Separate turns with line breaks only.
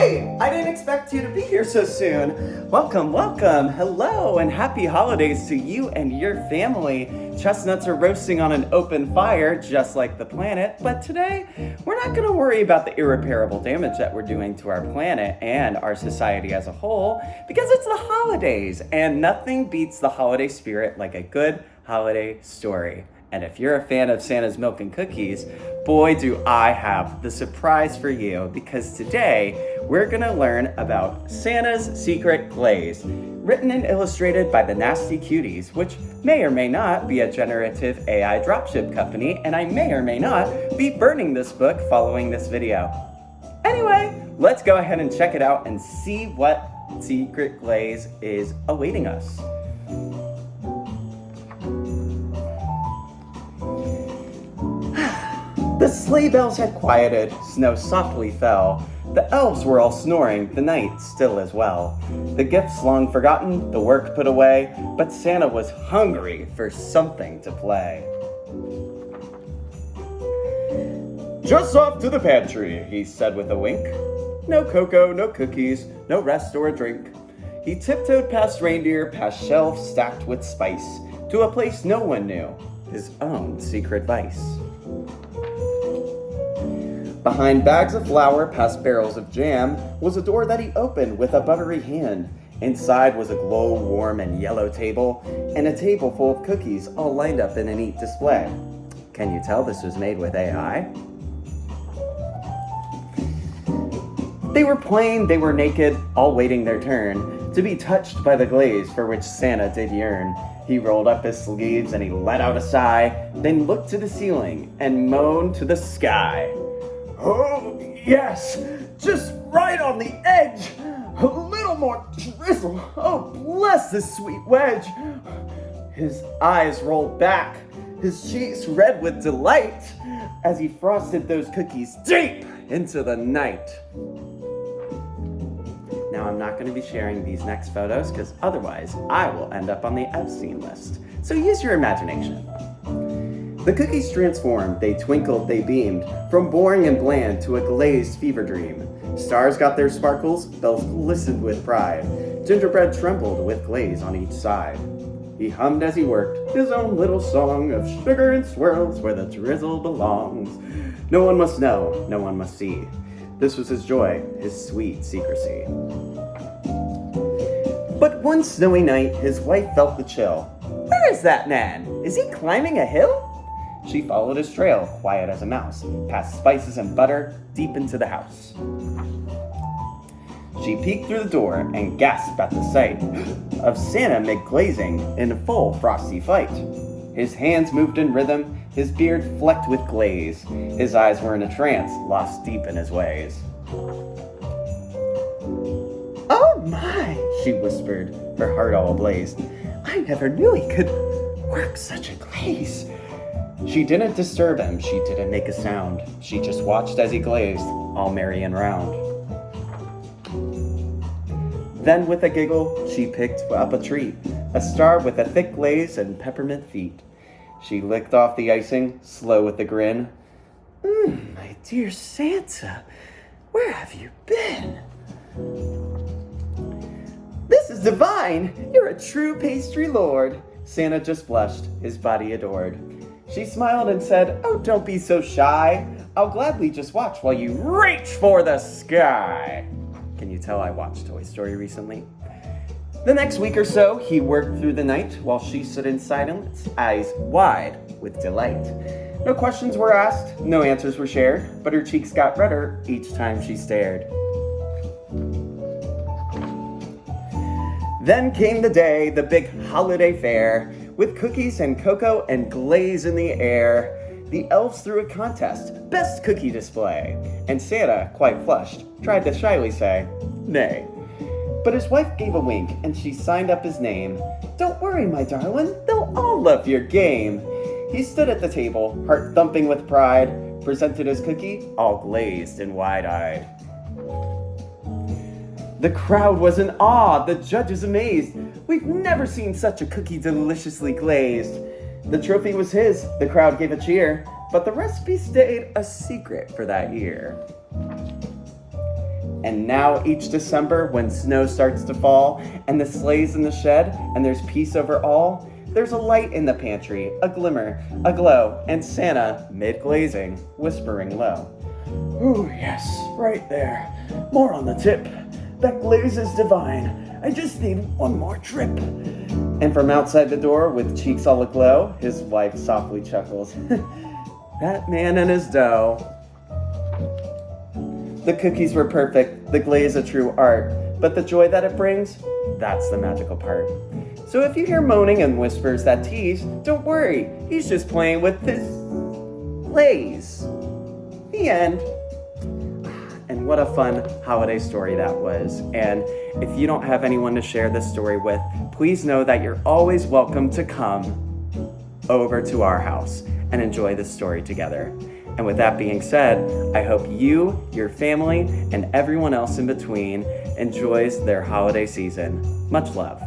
Hey, I didn't expect you to be here so soon. Welcome, welcome. Hello, and happy holidays to you and your family. Chestnuts are roasting on an open fire, just like the planet. But today, we're not going to worry about the irreparable damage that we're doing to our planet and our society as a whole, because it's the holidays, and nothing beats the holiday spirit like a good holiday story. And if you're a fan of Santa's Milk and Cookies, boy, do I have the surprise for you, because today we're gonna learn about Santa's Secret Glaze, written and illustrated by the Nasty Cuties, which may or may not be a generative AI dropship company, and I may or may not be burning this book following this video. Anyway, let's go ahead and check it out and see what Secret Glaze is awaiting us. The sleigh bells had quieted, snow softly fell. The elves were all snoring, the night still as well. The gifts long forgotten, the work put away, but Santa was hungry for something to play. "Just off to the pantry," he said with a wink. No cocoa, no cookies, no rest or a drink. He tiptoed past reindeer, past shelves stacked with spice, to a place no one knew, his own secret vice. Behind bags of flour, past barrels of jam, was a door that he opened with a buttery hand. Inside was a glow-warm and yellow table, and a table full of cookies all lined up in a neat display. Can you tell this was made with AI? They were plain, they were naked, all waiting their turn, to be touched by the glaze for which Santa did yearn. He rolled up his sleeves and he let out a sigh, then looked to the ceiling and moaned to the sky. "Oh, yes, just right on the edge. A little more drizzle. Oh, bless this sweet wedge." His eyes rolled back, his cheeks red with delight, as he frosted those cookies deep into the night. Now, I'm not going to be sharing these next photos because otherwise I will end up on the Epstein list. So use your imagination. The cookies transformed, they twinkled, they beamed, from boring and bland to a glazed fever dream. Stars got their sparkles, bells glistened with pride. Gingerbread trembled with glaze on each side. He hummed as he worked, his own little song of sugar and swirls where the drizzle belongs. No one must know, no one must see. This was his joy, his sweet secrecy. But one snowy night, his wife felt the chill. "Where is that man? Is he climbing a hill?" She followed his trail, quiet as a mouse, past spices and butter, deep into the house. She peeked through the door and gasped at the sight of Santa mid-glazing in full frosty flight. His hands moved in rhythm, his beard flecked with glaze. His eyes were in a trance, lost deep in his ways. "Oh my," she whispered, her heart all ablaze. "I never knew he could work such a glaze." She didn't disturb him, she didn't make a sound. She just watched as he glazed, all merry and round. Then with a giggle, she picked up a treat, a star with a thick glaze and peppermint feet. She licked off the icing, slow with a grin. My dear Santa, where have you been?" "This is divine! You're a true pastry lord." Santa just blushed, his body adored. She smiled and said, "Oh, don't be so shy. I'll gladly just watch while you reach for the sky." Can you tell I watched Toy Story recently? The next week or so, he worked through the night while she stood in silence, eyes wide with delight. No questions were asked, no answers were shared, but her cheeks got redder each time she stared. Then came the day, the big holiday fair, with cookies and cocoa and glaze in the air. The elves threw a contest, best cookie display, and Santa, quite flushed, tried to shyly say, nay. But his wife gave a wink and she signed up his name. "Don't worry, my darling, they'll all love your game." He stood at the table, heart thumping with pride, presented his cookie, all glazed and wide-eyed. The crowd was in awe, the judges amazed. "We've never seen such a cookie deliciously glazed." The trophy was his, the crowd gave a cheer, but the recipe stayed a secret for that year. And now each December when snow starts to fall and the sleigh's in the shed and there's peace over all, there's a light in the pantry, a glimmer, a glow, and Santa, mid-glazing, whispering low. Ooh, yes, right there. More on the tip. That glaze is divine. I just need one more trip. And from outside the door, with cheeks all aglow, his wife softly chuckles. That man and his dough. The cookies were perfect, the glaze a true art, but the joy that it brings, that's the magical part. So if you hear moaning and whispers that tease, don't worry, he's just playing with his glaze. The end. And what a fun holiday story that was. And if you don't have anyone to share this story with, please know that you're always welcome to come over to our house and enjoy this story together. And with that being said, I hope you, your family, and everyone else in between enjoys their holiday season. Much love.